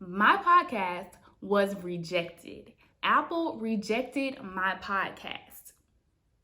My podcast was rejected. Apple rejected my podcast.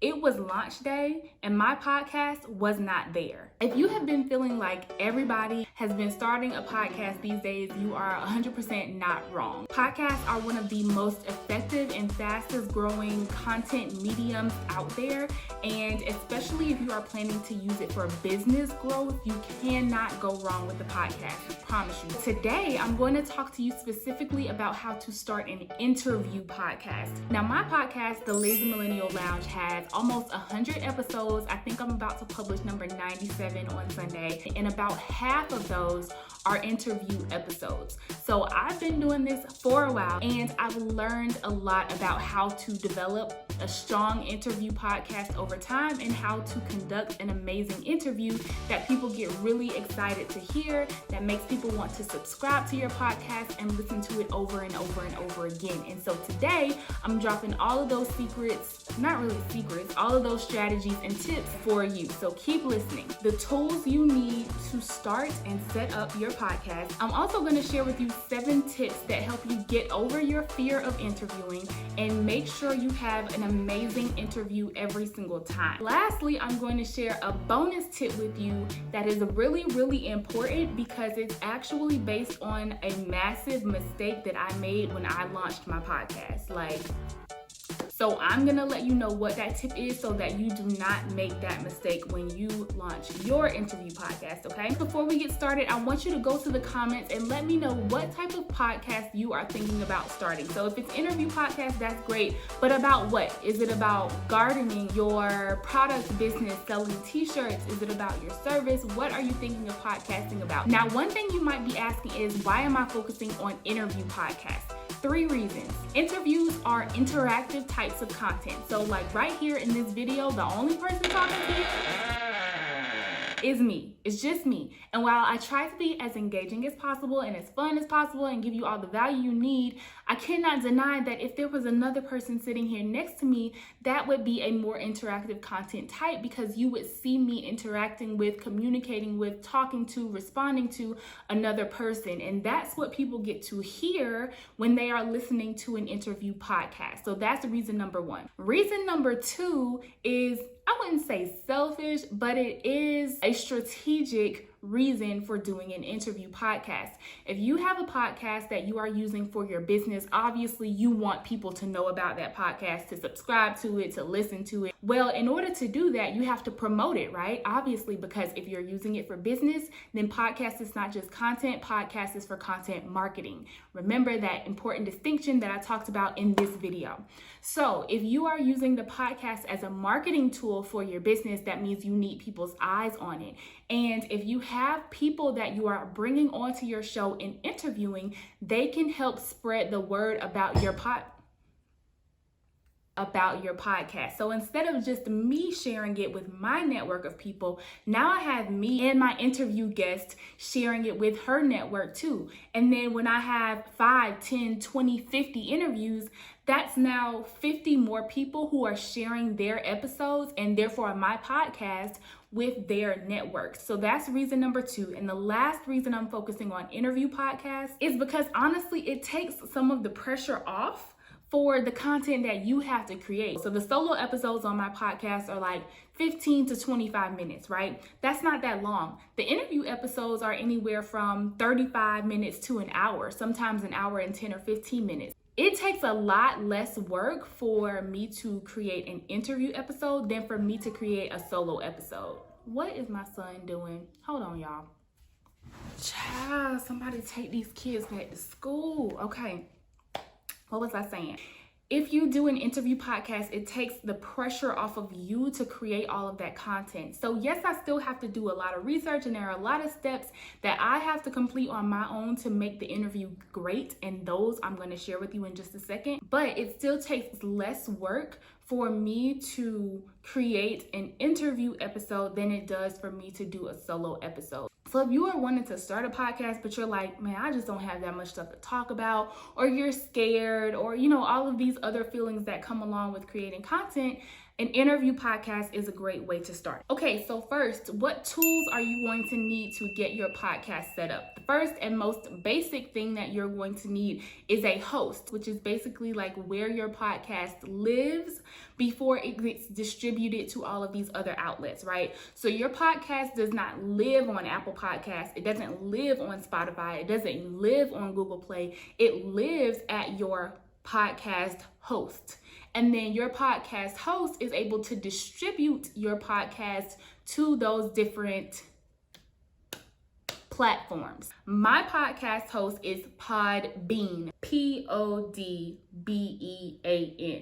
It was launch day and my podcast was not there. If you have been feeling like everybody has been starting a podcast these days, you are 100% not wrong. Podcasts are one of the most effective and fastest growing content mediums out there. And especially if you are planning to use it for business growth, you cannot go wrong with the podcast. I promise you. Today, I'm going to talk to you specifically about how to start an interview podcast. Now, my podcast, the LaziMILLENNIAL Lounge, has almost 100 episodes. I think I'm about to publish number 97 on Sunday, and about half of those are interview episodes. So I've been doing this for a while, and I've learned a lot about how to develop a strong interview podcast over time and how to conduct an amazing interview that people get really excited to hear, that makes people want to subscribe to your podcast and listen to it over and over and over again. And so today I'm dropping all of those secrets, not really secrets, all of those strategies and tips for you. So keep listening. The tools you need to start and set up your podcast. I'm also going to share with you 7 tips that help you get over your fear of interviewing and make sure you have an amazing interview every single time. Lastly, I'm going to share a bonus tip with you that is really, really important because it's actually based on a massive mistake that I made when I launched my podcast. So I'm gonna let you know what that tip is so that you do not make that mistake when you launch your interview podcast, okay? Before we get started, I want you to go to the comments and let me know what type of podcast you are thinking about starting. So if it's interview podcast, that's great, but about what? Is it about gardening, your product business, selling t-shirts? Is it about your service? What are you thinking of podcasting about? Now, one thing you might be asking is, why am I focusing on interview podcasts? 3 reasons. Interviews are interactive types of content. So like right here in this video, the only person talking to you is me. It's just me. And while I try to be as engaging as possible and as fun as possible and give you all the value you need, I cannot deny that if there was another person sitting here next to me, that would be a more interactive content type because you would see me interacting with, communicating with, talking to, responding to another person. And that's what people get to hear when they are listening to an interview podcast. So that's reason number 1. Reason number 2 is, I wouldn't say selfish, but it is a strategic reason for doing an interview podcast. If you have a podcast that you are using for your business, obviously you want people to know about that podcast, to subscribe to it, to listen to it. Well, in order to do that, you have to promote it, right? Obviously, because if you're using it for business, then podcast is not just content, podcast is for content marketing. Remember that important distinction that I talked about in this video. So if you are using the podcast as a marketing tool for your business, that means you need people's eyes on it. And if you have people that you are bringing onto your show and interviewing, they can help spread the word about your podcast. So instead of just me sharing it with my network of people, now I have me and my interview guest sharing it with her network too. And then when I have 5, 10, 20, 50 interviews, that's now 50 more people who are sharing their episodes and therefore my podcast with their network. So that's reason number 2. And the last reason I'm focusing on interview podcasts is because honestly, it takes some of the pressure off for the content that you have to create. So the solo episodes on my podcast are like 15 to 25 minutes, right? That's not that long. The interview episodes are anywhere from 35 minutes to an hour, sometimes an hour and 10 or 15 minutes. It takes a lot less work for me to create an interview episode than for me to create a solo episode. What is my son doing? Hold on, y'all. Child, somebody take these kids back to school. Okay. What was I saying? If you do an interview podcast, it takes the pressure off of you to create all of that content. So yes, I still have to do a lot of research and there are a lot of steps that I have to complete on my own to make the interview great. And those I'm going to share with you in just a second. But it still takes less work for me to create an interview episode than it does for me to do a solo episode. So if you are wanting to start a podcast, but you're like, man, I just don't have that much stuff to talk about, or you're scared, or, all of these other feelings that come along with creating content, An interview podcast is a great way to start. Okay, so first, what tools are you going to need to get your podcast set up? The first and most basic thing that you're going to need is a host, which is basically like where your podcast lives before it gets distributed to all of these other outlets, right? So your podcast does not live on Apple Podcasts. It doesn't live on Spotify. It doesn't live on Google Play. It lives at your podcast host. And then your podcast host is able to distribute your podcast to those different platforms. My podcast host is Podbean, Podbean.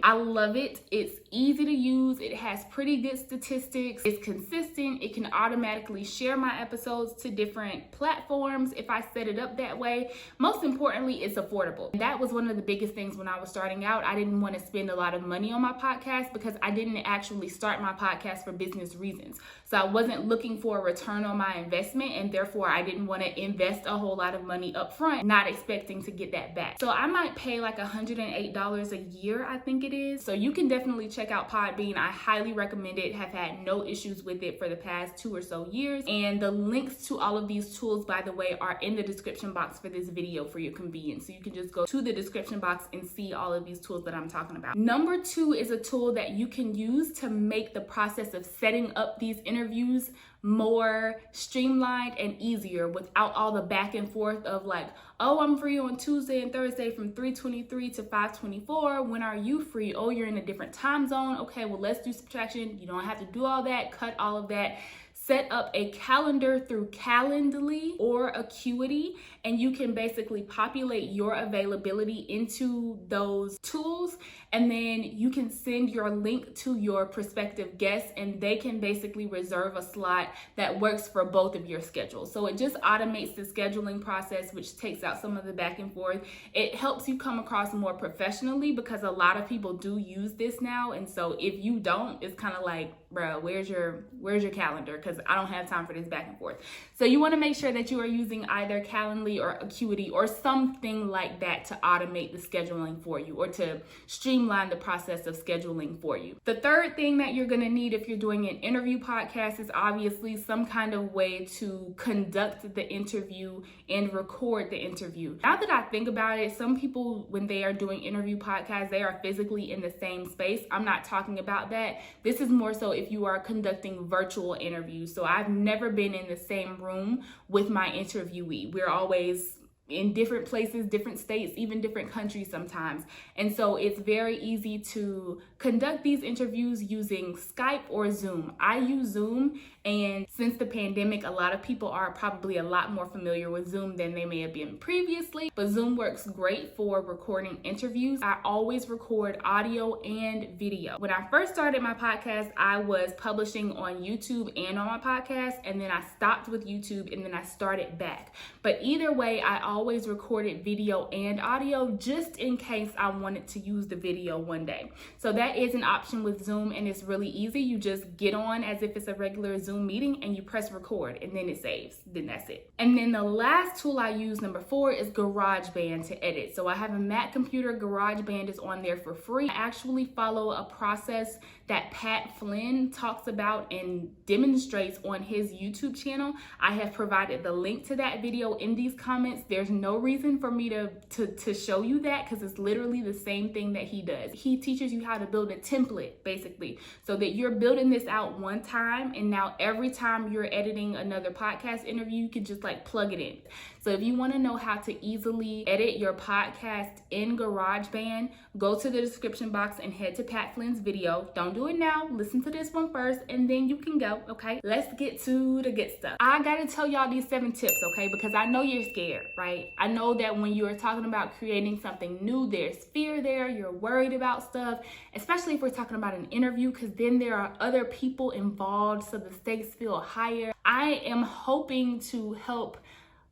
I love it. It's easy to use. It has pretty good statistics. It's consistent. It can automatically share my episodes to different platforms if I set it up that way. Most importantly, it's affordable. That was one of the biggest things when I was starting out. I didn't want to spend a lot of money on my podcast because I didn't actually start my podcast for business reasons. So I wasn't looking for a return on my investment, and therefore I didn't want to invest a whole lot of money up front, not expecting to get that back. So I might pay like $108 a year, I think it is. So you can definitely check out Podbean. I highly recommend it. Have had no issues with it for the past 2 or so years. And the links to all of these tools, by the way, are in the description box for this video for your convenience. So you can just go to the description box and see all of these tools that I'm talking about. Number 2 is a tool that you can use to make the process of setting up these interviews more streamlined and easier without all the back and forth of like, oh, I'm free on Tuesday and Thursday from 3:23 to 5:24. When are you free? Oh, you're in a different time zone. Okay, well, let's do subtraction. You don't have to do all that. Cut all of that. Set up a calendar through Calendly or Acuity, and you can basically populate your availability into those tools, and then you can send your link to your prospective guests, and they can basically reserve a slot that works for both of your schedules. So it just automates the scheduling process, which takes out some of the back and forth. It helps you come across more professionally because a lot of people do use this now, and so if you don't, it's kind of like, bro, where's your calendar? Because I don't have time for this back and forth. So you want to make sure that you are using either Calendly or Acuity or something like that to automate the scheduling for you or to streamline the process of scheduling for you. The third thing that you're going to need if you're doing an interview podcast is obviously some kind of way to conduct the interview and record the interview. Now that I think about it, some people, when they are doing interview podcasts, they are physically in the same space. I'm not talking about that. This is more so if you are conducting virtual interviews. So I've never been in the same room with my interviewee. We're always in different places, different states, even different countries sometimes. And so it's very easy to conduct these interviews using Skype or Zoom. I use Zoom, and since the pandemic, a lot of people are probably a lot more familiar with Zoom than they may have been previously, but Zoom works great for recording interviews. I always record audio and video. When I first started my podcast, I was publishing on YouTube and on my podcast, and then I stopped with YouTube and then I started back. But either way, I always recorded video and audio just in case I wanted to use the video one day. So that is an option with Zoom, and it's really easy. You just get on as if it's a regular Zoom meeting and you press record, and then it saves. Then that's it. And then the last tool I use, number 4, is GarageBand to edit. So I have a Mac computer. GarageBand is on there for free. I actually follow a process that Pat Flynn talks about and demonstrates on his YouTube channel. I have provided the link to that video in these comments. There's no reason for me to show you that because it's literally the same thing that he does. He teaches you how to build a template, basically, so that you're building this out one time, and now every time you're editing another podcast interview, you can just like plug it in. So if you want to know how to easily edit your podcast in GarageBand, go to the description box and head to Pat Flynn's video. Don't do it now. Listen to this one first, and then you can go, okay? Let's get to the good stuff. I got to tell y'all these 7 tips, okay? Because I know you're scared, right? I know that when you are talking about creating something new, there's fear there. You're worried about stuff, especially if we're talking about an interview, because then there are other people involved, so the stakes feel higher. I am hoping to help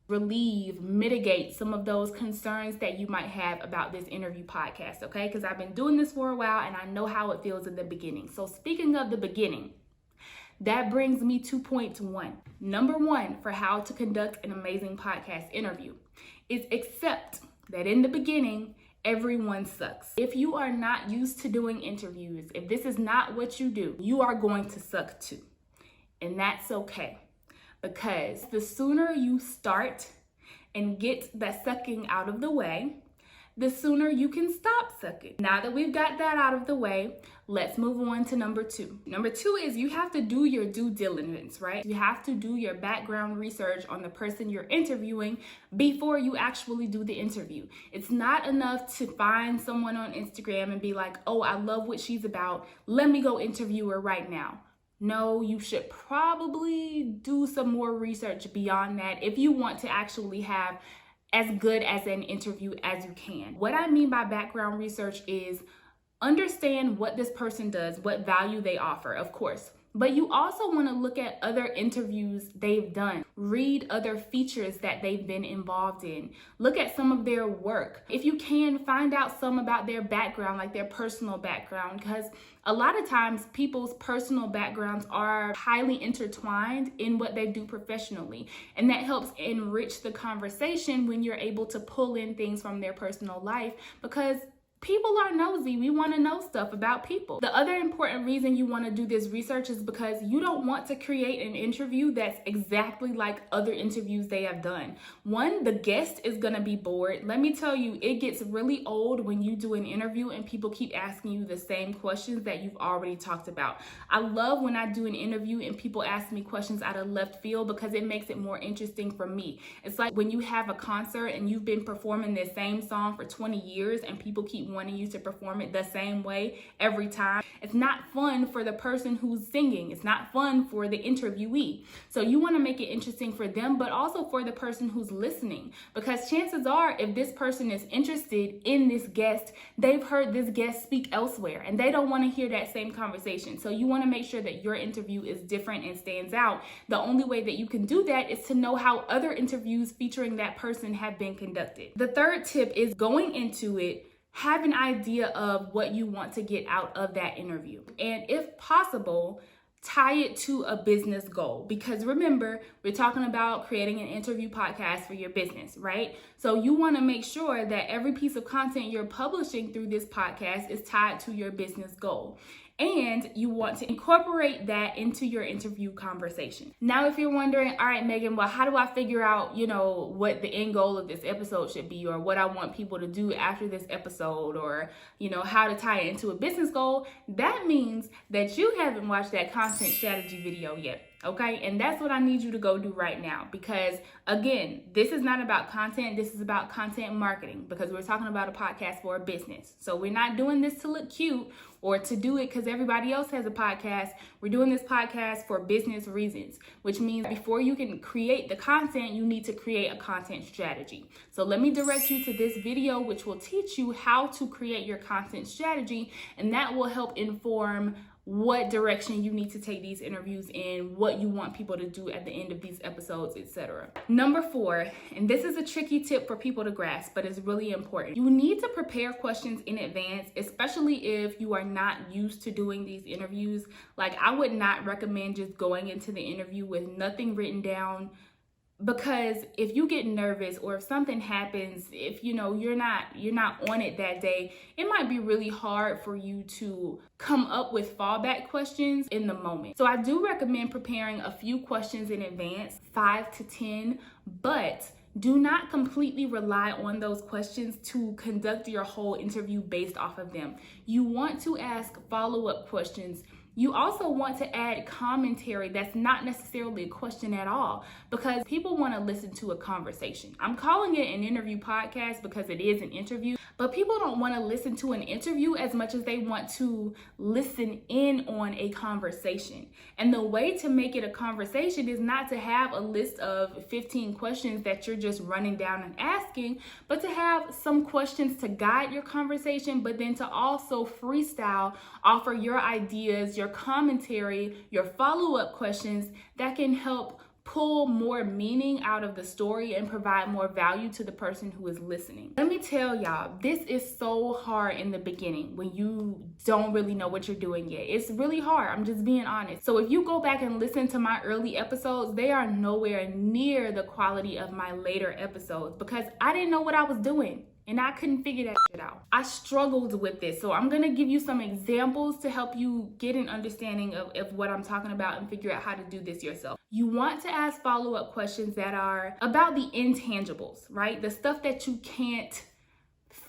mitigate some of those concerns that you might have about this interview podcast, okay? Because I've been doing this for a while and I know how it feels in the beginning. So speaking of the beginning, that brings me to point 1. Number 1 for how to conduct an amazing podcast interview is accept that in the beginning, everyone sucks. If you are not used to doing interviews, if this is not what you do, you are going to suck too. And that's okay, because the sooner you start and get that sucking out of the way, the sooner you can stop sucking. Now that we've got that out of the way, let's move on to number 2. Number 2 is you have to do your due diligence, right? You have to do your background research on the person you're interviewing before you actually do the interview. It's not enough to find someone on Instagram and be like, oh, I love what she's about. Let me go interview her right now. No, you should probably do some more research beyond that if you want to actually have as good as an interview as you can. What I mean by background research is understand what this person does, what value they offer, of course. But you also want to look at other interviews they've done. Read other features that they've been involved in. Look at some of their work. If you can, find out some about their background, like their personal background, because a lot of times people's personal backgrounds are highly intertwined in what they do professionally. And that helps enrich the conversation when you're able to pull in things from their personal life, because people are nosy. We want to know stuff about people. The other important reason you want to do this research is because you don't want to create an interview that's exactly like other interviews they have done. One, the guest is going to be bored. Let me tell you, it gets really old when you do an interview and people keep asking you the same questions that you've already talked about. I love when I do an interview and people ask me questions out of left field, because it makes it more interesting for me. It's like when you have a concert and you've been performing the same song for 20 years and people keep wanting you to perform it the same way every time. It's not fun for the person who's singing. It's not fun for the interviewee. So you want to make it interesting for them, but also for the person who's listening, because chances are if this person is interested in this guest, they've heard this guest speak elsewhere and they don't want to hear that same conversation. So you want to make sure that your interview is different and stands out. The only way that you can do that is to know how other interviews featuring that person have been conducted. The third tip is going into it, have an idea of what you want to get out of that interview. And if possible, tie it to a business goal. Because remember, we're talking about creating an interview podcast for your business, right? So you want to make sure that every piece of content you're publishing through this podcast is tied to your business goal. And you want to incorporate that into your interview conversation. Now, if you're wondering, all right, Megan, well, how do I figure out, what the end goal of this episode should be, or what I want people to do after this episode, or, how to tie it into a business goal? That means that you haven't watched that content strategy video yet. Okay, and that's what I need you to go do right now, because again, this is not about content. This is about content marketing, because we're talking about a podcast for a business. So we're not doing this to look cute or to do it because everybody else has a podcast. We're doing this podcast for business reasons, which means before you can create the content, you need to create a content strategy. So let me direct you to this video, which will teach you how to create your content strategy, and that will help inform what direction you need to take these interviews in, what you want people to do at the end of these episodes, etc. Number 4, and this is a tricky tip for people to grasp, but it's really important. You need to prepare questions in advance, especially if you are not used to doing these interviews. Like, I would not recommend just going into the interview with nothing written down, because if you get nervous or if something happens, if you're not on it that day, it might be really hard for you to come up with fallback questions in the moment. So I do recommend preparing a few questions in advance, 5 to 10, but do not completely rely on those questions to conduct your whole interview based off of them. You want to ask follow-up questions. You also want to add commentary that's not necessarily a question at all, because people want to listen to a conversation. I'm calling it an interview podcast because it is an interview, but people don't want to listen to an interview as much as they want to listen in on a conversation. And the way to make it a conversation is not to have a list of 15 questions that you're just running down and asking, but to have some questions to guide your conversation, but then to also freestyle, offer your ideas, your commentary, your follow-up questions that can help pull more meaning out of the story and provide more value to the person who is listening. Let me tell y'all, this is so hard in the beginning when you don't really know what you're doing yet. It's really hard. I'm just being honest. So if you go back and listen to my early episodes, they are nowhere near the quality of my later episodes because I didn't know what I was doing. and I couldn't figure that shit out. I struggled with this. So I'm gonna give you some examples to help you get an understanding of what I'm talking about and figure out how to do this yourself. You want to ask follow-up questions that are about the intangibles, right? The stuff that you can't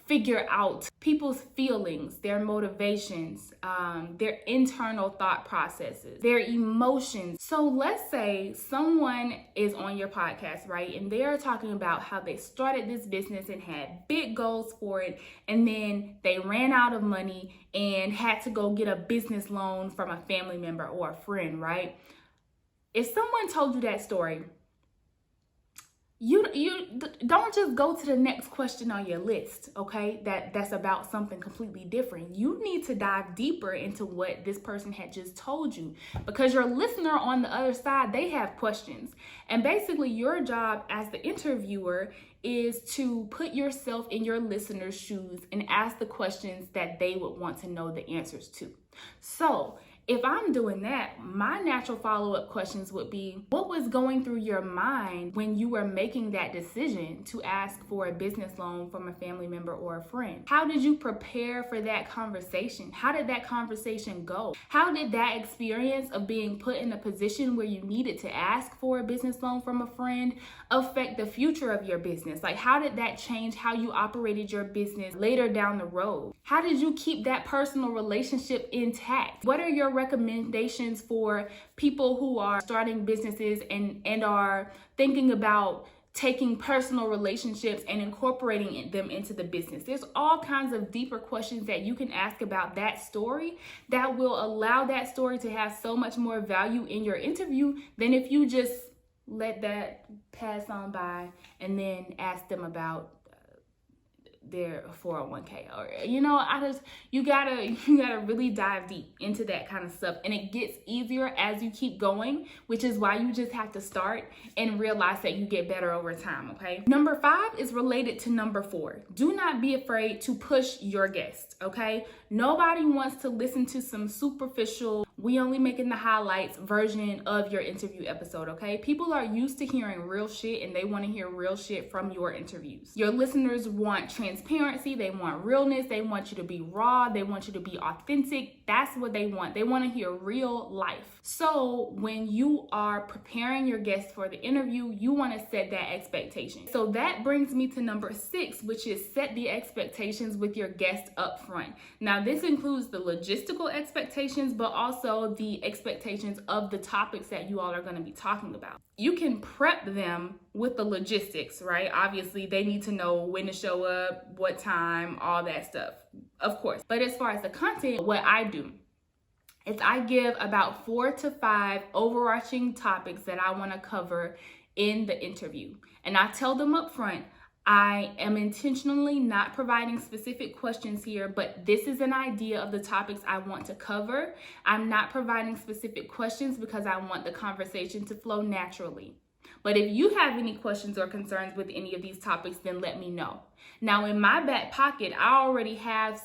figure out, people's feelings, their motivations, their internal thought processes, their emotions. So let's say someone is on your podcast, right? And they're talking about how they started this business and had big goals for it. And then they ran out of money and had to go get a business loan from a family member or a friend, right? If someone told you that story, you don't just go to the next question on your list, okay? That's about something completely different. You need to dive deeper into what this person had just told you, because your listener on the other side, they have questions. And basically your job as the interviewer is to put yourself in your listener's shoes and ask the questions that they would want to know the answers to. So if I'm doing that, my natural follow-up questions would be, what was going through your mind when you were making that decision to ask for a business loan from a family member or a friend? How did you prepare for that conversation? How did that conversation go? How did that experience of being put in a position where you needed to ask for a business loan from a friend affect the future of your business? Like, how did that change how you operated your business later down the road? How did you keep that personal relationship intact? What are your recommendations for people who are starting businesses and are thinking about taking personal relationships and incorporating them into the business? There's all kinds of deeper questions that you can ask about that story that will allow that story to have so much more value in your interview than if you just let that pass on by and then ask them about their 401k, or you gotta really dive deep into that kind of stuff, and it gets easier as you keep going, which is why you just have to start and realize that you get better over time. Okay, number 5 is related to number 4. Do not be afraid to push your guest. Okay, nobody wants to listen to some superficial, we only making the highlights version of your interview episode. Okay, people are used to hearing real shit, and they want to hear real shit from your interviews. Your listeners want transparency, they want realness, they want you to be raw, they want you to be authentic. That's what they want. They want to hear real life. So when you are preparing your guests for the interview, you want to set that expectation. So that brings me to number 6, which is set the expectations with your guest up front. Now this includes the logistical expectations, but also the expectations of the topics that you all are going to be talking about. You can prep them with the logistics, right? Obviously, they need to know when to show up, what time, all that stuff, of course. But as far as the content, what I do is I give about 4 to 5 overarching topics that I want to cover in the interview. And I tell them up front, I am intentionally not providing specific questions here, but this is an idea of the topics I want to cover. I'm not providing specific questions because I want the conversation to flow naturally. But if you have any questions or concerns with any of these topics, then let me know. Now, in my back pocket, I already have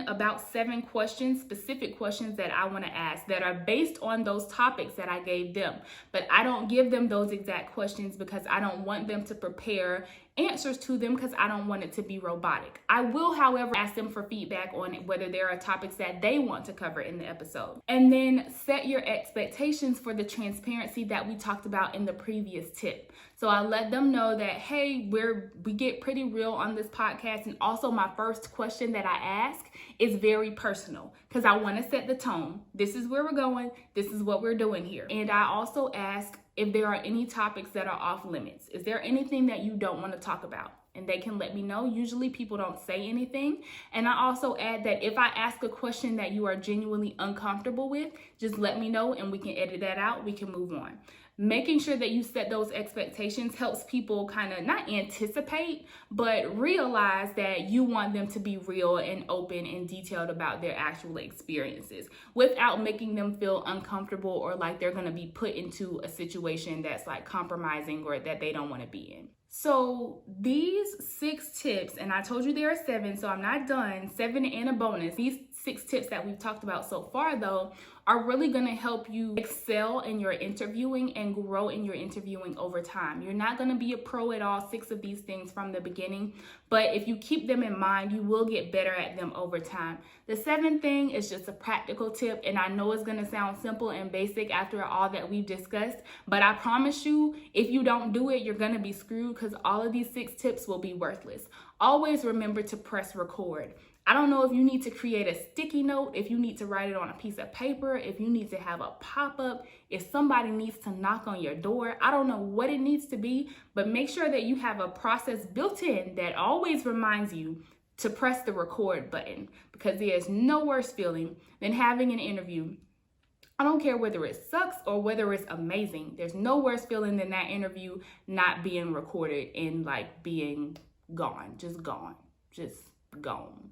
about 7 questions, specific questions that I want to ask that are based on those topics that I gave them. But I don't give them those exact questions because I don't want them to prepare answers to them, because I don't want it to be robotic. I will, however, ask them for feedback on it, whether there are topics that they want to cover in the episode. And then set your expectations for the transparency that we talked about in the previous tip. So I let them know that, hey, we get pretty real on this podcast. And also my first question that I ask is very personal, because I want to set the tone. This is where we're going. This is what we're doing here. And I also ask if there are any topics that are off limits. Is there anything that you don't want to talk about? And they can let me know. Usually people don't say anything. And I also add that if I ask a question that you are genuinely uncomfortable with, just let me know and we can edit that out. We can move on. Making sure that you set those expectations helps people kind of not anticipate, but realize that you want them to be real and open and detailed about their actual experiences without making them feel uncomfortable or like they're going to be put into a situation that's like compromising or that they don't want to be in. So these 6 tips, and I told you there are 7, so I'm not done, 7 and a bonus. These 6 tips that we've talked about so far, though, are really going to help you excel in your interviewing and grow in your interviewing over time. You're not going to be a pro at all 6 of these things from the beginning, but if you keep them in mind, you will get better at them over time. The 7th thing is just a practical tip, and I know it's going to sound simple and basic after all that we've discussed, but I promise you, if you don't do it, you're going to be screwed because all of these 6 tips will be worthless. Always remember to press record. I don't know if you need to create a sticky note, if you need to write it on a piece of paper, if you need to have a pop-up, if somebody needs to knock on your door. I don't know what it needs to be, but make sure that you have a process built in that always reminds you to press the record button, because there's no worse feeling than having an interview. I don't care whether it sucks or whether it's amazing. There's no worse feeling than that interview not being recorded and like being gone.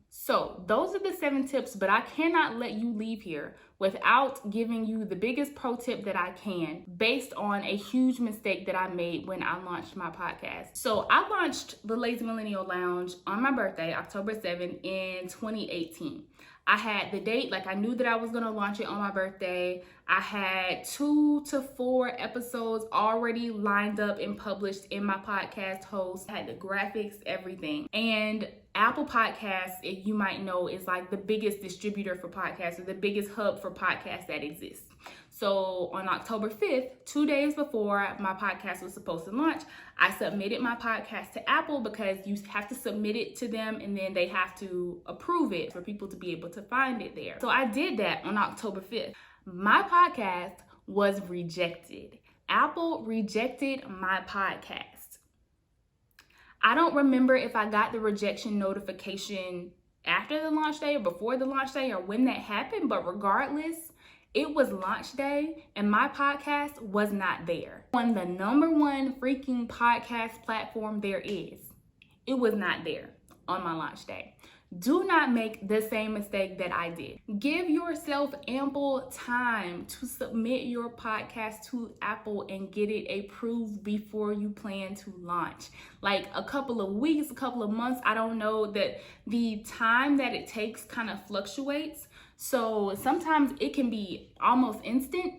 So those are the 7 tips, but I cannot let you leave here without giving you the biggest pro tip that I can based on a huge mistake that I made when I launched my podcast. So I launched the Lazy Millennial Lounge on my birthday, October 7th in 2018. I had the date, like I knew that I was going to launch it on my birthday. I had 2 to 4 episodes already lined up and published in my podcast host. I had the graphics, everything. And Apple Podcasts, if you might know, is like the biggest distributor for podcasts, or the biggest hub for podcasts that exists. So on October 5th, 2 days before my podcast was supposed to launch, I submitted my podcast to Apple because you have to submit it to them and then they have to approve it for people to be able to find it there. So I did that on October 5th. My podcast was rejected. Apple rejected my podcast. I don't remember if I got the rejection notification after the launch day or before the launch day or when that happened, but regardless, it was launch day and my podcast was not there. On the #1 freaking podcast platform there is, it was not there on my launch day. Do not make the same mistake that I did. Give yourself ample time to submit your podcast to Apple and get it approved before you plan to launch. Like a couple of weeks, a couple of months, I don't know, that the time that it takes kind of fluctuates. So sometimes it can be almost instant.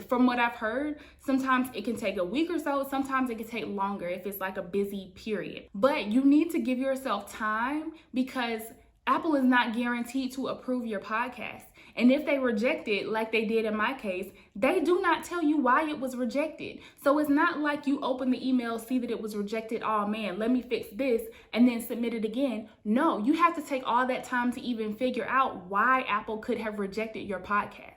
From what I've heard, sometimes it can take a week or so. Sometimes it can take longer if it's like a busy period. But you need to give yourself time because Apple is not guaranteed to approve your podcast. And if they reject it, like they did in my case, they do not tell you why it was rejected. So it's not like you open the email, see that it was rejected, oh man, let me fix this, and then submit it again. No, you have to take all that time to even figure out why Apple could have rejected your podcast.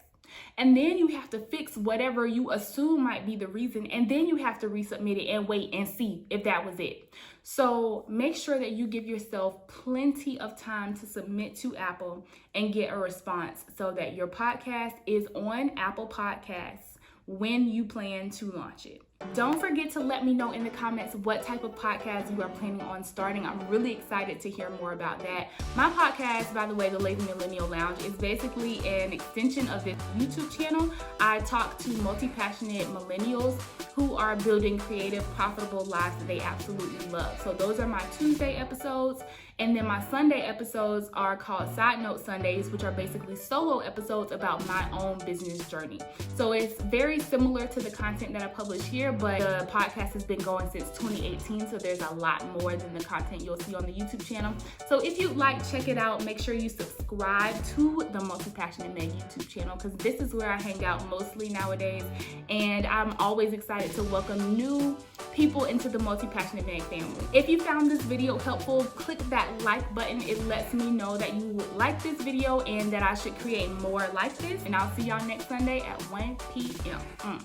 And then you have to fix whatever you assume might be the reason, and then you have to resubmit it and wait and see if that was it. So make sure that you give yourself plenty of time to submit to Apple and get a response so that your podcast is on Apple Podcasts when you plan to launch it. Don't forget to let me know in the comments what type of podcast you are planning on starting. I'm really excited to hear more about that. My podcast, by the way, the Lazy Millennial Lounge, is basically an extension of this YouTube channel. I talk to multi-passionate millennials who are building creative, profitable lives that they absolutely love. So those are my Tuesday episodes. And then my Sunday episodes are called Side Note Sundays, which are basically solo episodes about my own business journey. So it's very similar to the content that I publish here, but the podcast has been going since 2018, so there's a lot more than the content you'll see on the YouTube channel. So if you'd like, check it out. Make sure you subscribe to the Multipassionate Meg YouTube channel because this is where I hang out mostly nowadays. And I'm always excited to welcome new people into the Multipassionate Meg family. If you found this video helpful, click that like button. It lets me know that you would like this video and that I should create more like this. And I'll see y'all next Sunday at 1 p.m.